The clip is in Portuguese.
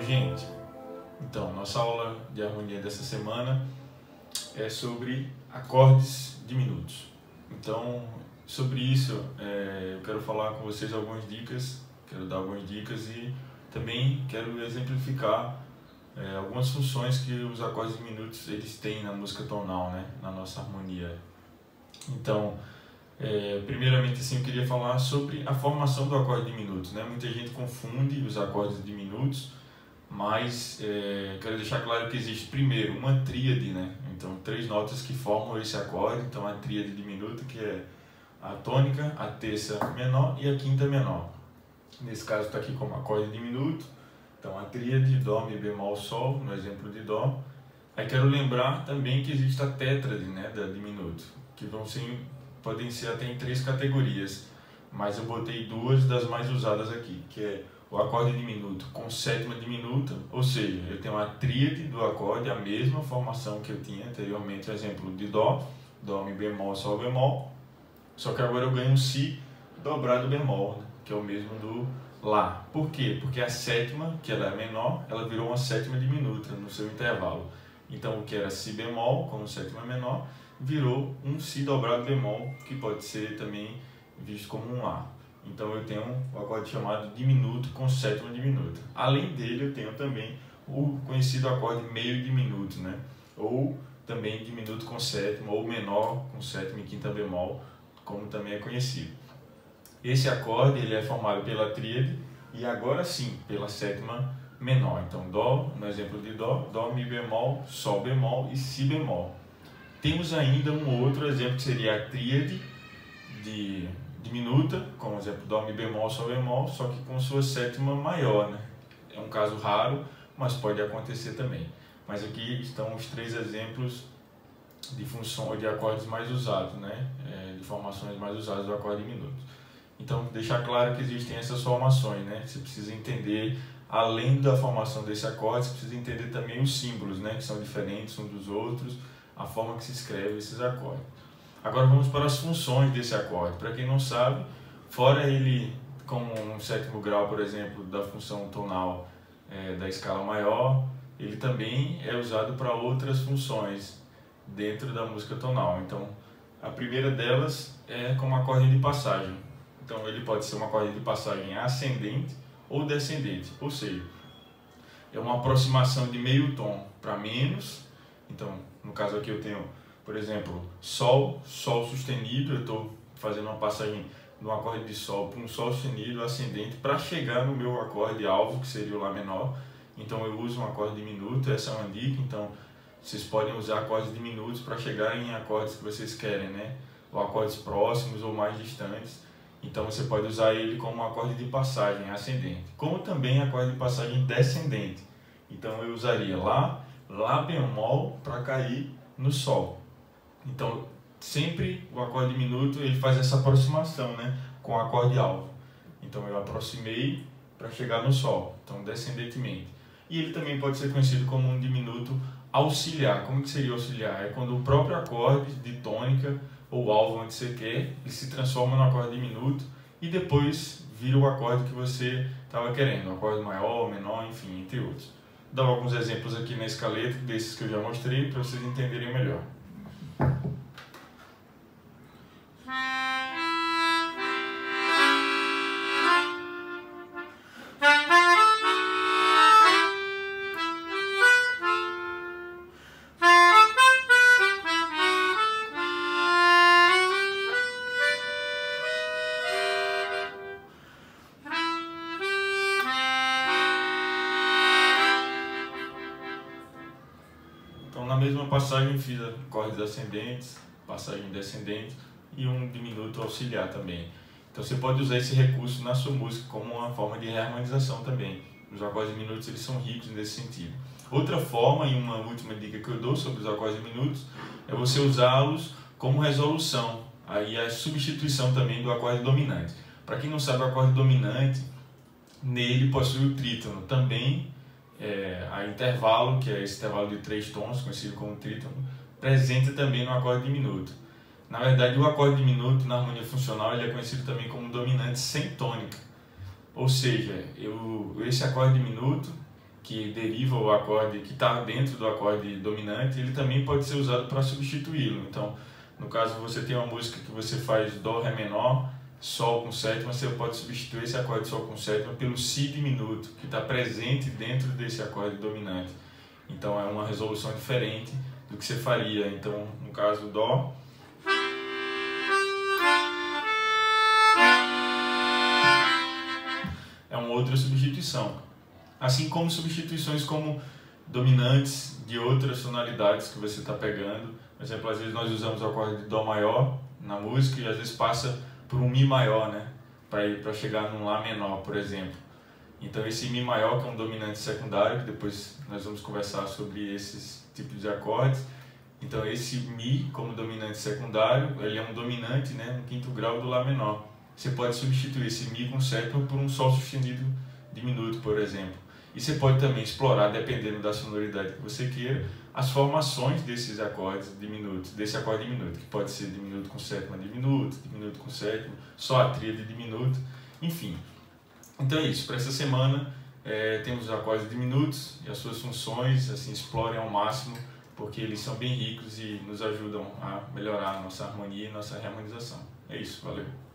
gente. Então, nossa aula de harmonia dessa semana é sobre acordes diminutos. Então, sobre isso, eu quero falar com vocês algumas dicas, quero dar algumas dicas e também quero exemplificar algumas funções que os acordes diminutos eles têm na música tonal, né? Na nossa harmonia. Então, primeiramente assim, eu queria falar sobre a formação do acorde diminuto, né? Muita gente confunde os acordes diminutos, mas quero deixar claro que existe primeiro uma tríade, né? Então, três notas que formam esse acorde. Então, a tríade diminuta, que é a tônica, a terça menor e a quinta menor. Nesse caso está aqui como acorde diminuto. Então, a tríade Dó, Mi bemol, Sol, no exemplo de Dó. Aí quero lembrar também que existe a tétrade, né, da diminuto, que podem ser até em três categorias, mas eu botei duas das mais usadas aqui, que é o acorde diminuto com sétima diminuta, ou seja, eu tenho a tríade do acorde, a mesma formação que eu tinha anteriormente, o exemplo de Dó, Dó, Mi bemol, Sol bemol, só que agora eu ganho um Si dobrado bemol, né, que é o mesmo do Lá. Por quê? Porque a sétima, que ela é menor, ela virou uma sétima diminuta no seu intervalo. Então, o que era Si bemol, como sétima menor, virou um Si dobrado bemol, que pode ser também visto como um Lá. Então, eu tenho o acorde chamado diminuto com sétima diminuta. Além dele, eu tenho também o conhecido acorde meio diminuto, né? Ou também diminuto com sétima, ou menor com sétima e quinta bemol, como também é conhecido. Esse acorde ele é formado pela tríade e agora sim pela sétima menor. Então, Dó, no exemplo de Dó, Dó, Mi bemol, Sol bemol e Si bemol. Temos ainda um outro exemplo que seria a tríade de diminuta, como exemplo Dó, Mi bemol, Sol bemol, só que com sua sétima maior, né? É um caso raro, mas pode acontecer também. Mas aqui estão os três exemplos de função de acordes mais usados, né? De formações mais usadas do acorde diminuto. Então, deixar claro que existem essas formações, né? Você precisa entender, além da formação desse acorde, você precisa entender também os símbolos, né? Que são diferentes uns dos outros, a forma que se escreve esses acordes. Agora vamos para as funções desse acorde. Para quem não sabe, fora ele como um sétimo grau, por exemplo, da função tonal da escala maior, ele também é usado para outras funções dentro da música tonal. Então, a primeira delas é como acorde de passagem. Então, ele pode ser um acorde de passagem ascendente ou descendente, ou seja, é uma aproximação de meio tom para menos. Então, no caso aqui eu tenho, por exemplo, Sol, Sol sustenido, eu estou fazendo uma passagem de um acorde de Sol para um Sol sustenido ascendente para chegar no meu acorde alvo, que seria o Lá menor. Então, eu uso um acorde diminuto, essa é uma dica. Então, vocês podem usar acordes diminutos para chegar em acordes que vocês querem, né? Ou acordes próximos ou mais distantes. Então, você pode usar ele como um acorde de passagem ascendente, como também acorde de passagem descendente. Então, eu usaria Lá, Lá bemol para cair no Sol. Então, sempre o acorde diminuto ele faz essa aproximação, né, com o acorde alvo. Então, eu aproximei para chegar no Sol, então descendentemente. E ele também pode ser conhecido como um diminuto auxiliar. Como que seria auxiliar? É quando o próprio acorde de tônica ou alvo onde você quer, ele se transforma no acorde diminuto e depois vira o acorde que você estava querendo, um acorde maior, menor, enfim, entre outros. Vou dar alguns exemplos aqui na escaleta desses que eu já mostrei para vocês entenderem melhor. Então, na mesma passagem, fiz acordes ascendentes, passagem descendente e um diminuto auxiliar também. Então, você pode usar esse recurso na sua música como uma forma de reharmonização também. Os acordes diminutos eles são ricos nesse sentido. Outra forma, e uma última dica que eu dou sobre os acordes diminutos, é você usá-los como resolução. Aí a substituição também do acorde dominante. Para quem não sabe, o acorde dominante, nele possui o trítono. Também a intervalo, que é esse intervalo de 3 tons, conhecido como trítono, presente também no acorde diminuto. Na verdade, o acorde diminuto, na harmonia funcional, ele é conhecido também como dominante sem tônica. Ou seja, esse acorde diminuto, que deriva o acorde, que está dentro do acorde dominante, ele também pode ser usado para substituí-lo. Então, no caso, você tem uma música que você faz Dó, Ré menor, Sol com sétima, você pode substituir esse acorde de Sol com sétima pelo Si diminuto, que está presente dentro desse acorde dominante. Então é uma resolução diferente do que você faria. Então, no caso, Dó, é uma outra substituição. Assim como substituições como dominantes de outras tonalidades que você está pegando. Por exemplo, às vezes nós usamos o acorde de Dó maior na música e às vezes passa por um Mi maior, né? Para chegar num Lá menor, por exemplo. Então esse Mi maior, que é um dominante secundário, que depois nós vamos conversar sobre esses tipos de acordes. Então esse Mi, como dominante secundário, ele é um dominante, né, no quinto grau do Lá menor. Você pode substituir esse Mi com sétima por um Sol sustenido diminuto, por exemplo. E você pode também explorar, dependendo da sonoridade que você queira, as formações desses acordes diminutos, desse acorde diminuto, que pode ser diminuto com sétima diminuto com sétima, só a tríade diminuto, enfim. Então é isso, para essa semana temos os acordes diminutos e as suas funções, assim, explorem ao máximo, porque eles são bem ricos e nos ajudam a melhorar a nossa harmonia e nossa reharmonização. É isso, valeu!